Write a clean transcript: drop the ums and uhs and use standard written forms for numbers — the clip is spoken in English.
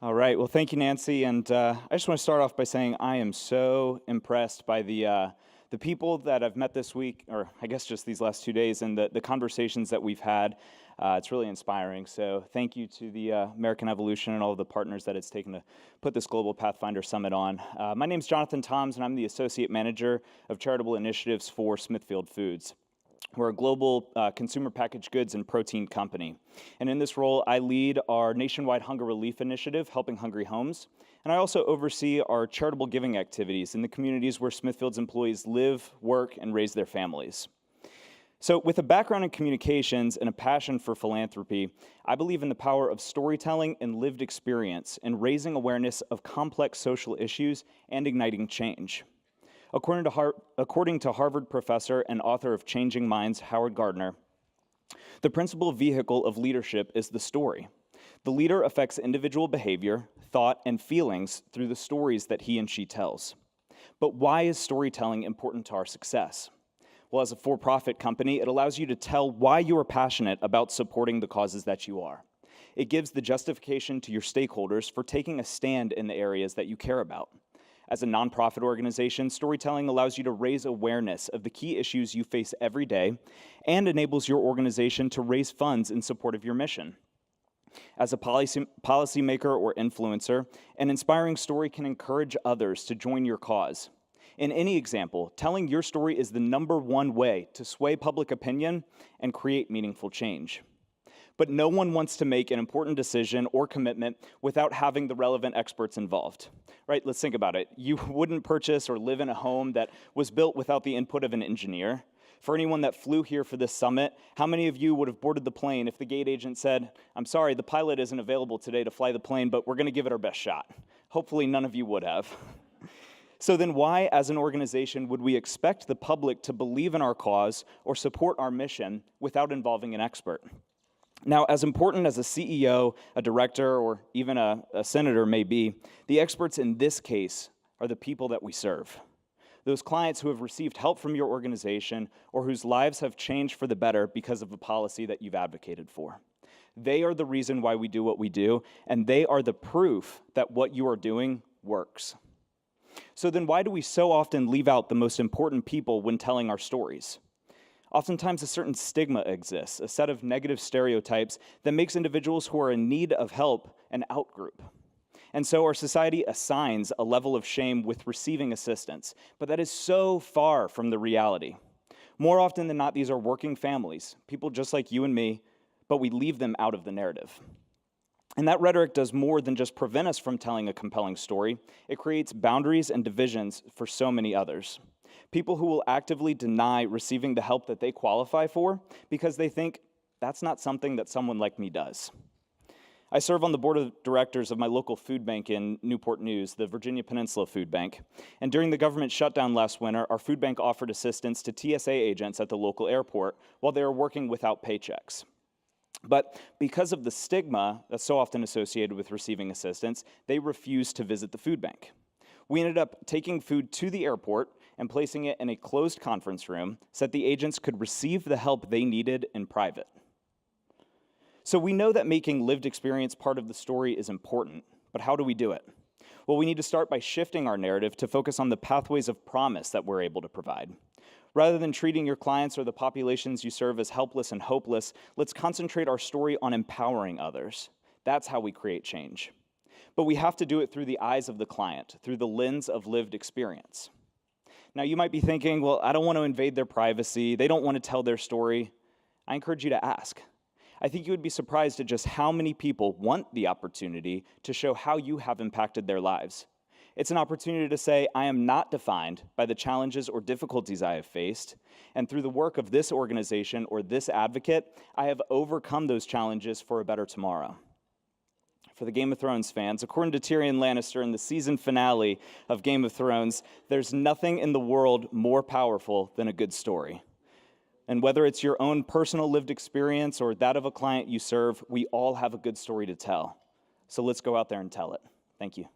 All right. Well, thank you, Nancy. And I just want to start off by saying I am so impressed by the people that I've met this week, or I guess just these last 2 days, and the conversations that we've had. It's really inspiring. So thank you to the American Evolution and all of the partners that it's taken to put this Global Pathfinder Summit on. My name's Jonathan Toms, and I'm the Associate Manager of Charitable Initiatives for Smithfield Foods. We're a global consumer packaged goods and protein company. And in this role, I lead our nationwide hunger relief initiative, Helping Hungry Homes. And I also oversee our charitable giving activities in the communities where Smithfield's employees live, work, and raise their families. So with a background in communications and a passion for philanthropy, I believe in the power of storytelling and lived experience in raising awareness of complex social issues and igniting change. According to Harvard professor and author of Changing Minds, Howard Gardner, the principal vehicle of leadership is the story. The leader affects individual behavior, thought, and feelings through the stories that he and she tells. But why is storytelling important to our success? Well, as a for-profit company, it allows you to tell why you are passionate about supporting the causes that you are. It gives the justification to your stakeholders for taking a stand in the areas that you care about. As a nonprofit organization, storytelling allows you to raise awareness of the key issues you face every day and enables your organization to raise funds in support of your mission. As a policymaker or influencer, an inspiring story can encourage others to join your cause. In any example, telling your story is the #1 way to sway public opinion and create meaningful change. But no one wants to make an important decision or commitment without having the relevant experts involved, right? Let's think about it. You wouldn't purchase or live in a home that was built without the input of an engineer. For anyone that flew here for this summit, how many of you would have boarded the plane if the gate agent said, "I'm sorry, the pilot isn't available today to fly the plane, but we're going to give it our best shot"? Hopefully none of you would have. So then why, as an organization, would we expect the public to believe in our cause or support our mission without involving an expert? Now, as important as a CEO, a director, or even a senator may be, the experts in this case are the people that we serve. Those clients who have received help from your organization or whose lives have changed for the better because of a policy that you've advocated for. They are the reason why we do what we do, and they are the proof that what you are doing works. So then why do we so often leave out the most important people when telling our stories? Oftentimes a certain stigma exists, a set of negative stereotypes that makes individuals who are in need of help an outgroup. And so our society assigns a level of shame with receiving assistance, but that is so far from the reality. More often than not, these are working families, people just like you and me, but we leave them out of the narrative. And that rhetoric does more than just prevent us from telling a compelling story. It creates boundaries and divisions for so many others. People who will actively deny receiving the help that they qualify for because they think that's not something that someone like me does. I serve on the board of directors of my local food bank in Newport News, the Virginia Peninsula Food Bank. And during the government shutdown last winter, our food bank offered assistance to TSA agents at the local airport while they were working without paychecks. But because of the stigma that's so often associated with receiving assistance, they refused to visit the food bank. We ended up taking food to the airport and placing it in a closed conference room so that the agents could receive the help they needed in private. So we know that making lived experience part of the story is important, but how do we do it? Well, we need to start by shifting our narrative to focus on the pathways of promise that we're able to provide. Rather than treating your clients or the populations you serve as helpless and hopeless, let's concentrate our story on empowering others. That's how we create change. But we have to do it through the eyes of the client, through the lens of lived experience. Now, you might be thinking, well, I don't want to invade their privacy. They don't want to tell their story. I encourage you to ask. I think you would be surprised at just how many people want the opportunity to show how you have impacted their lives. It's an opportunity to say, I am not defined by the challenges or difficulties I have faced, and through the work of this organization or this advocate, I have overcome those challenges for a better tomorrow. For the Game of Thrones fans, according to Tyrion Lannister in the season finale of Game of Thrones, there's nothing in the world more powerful than a good story. And whether it's your own personal lived experience or that of a client you serve, we all have a good story to tell. So let's go out there and tell it. Thank you.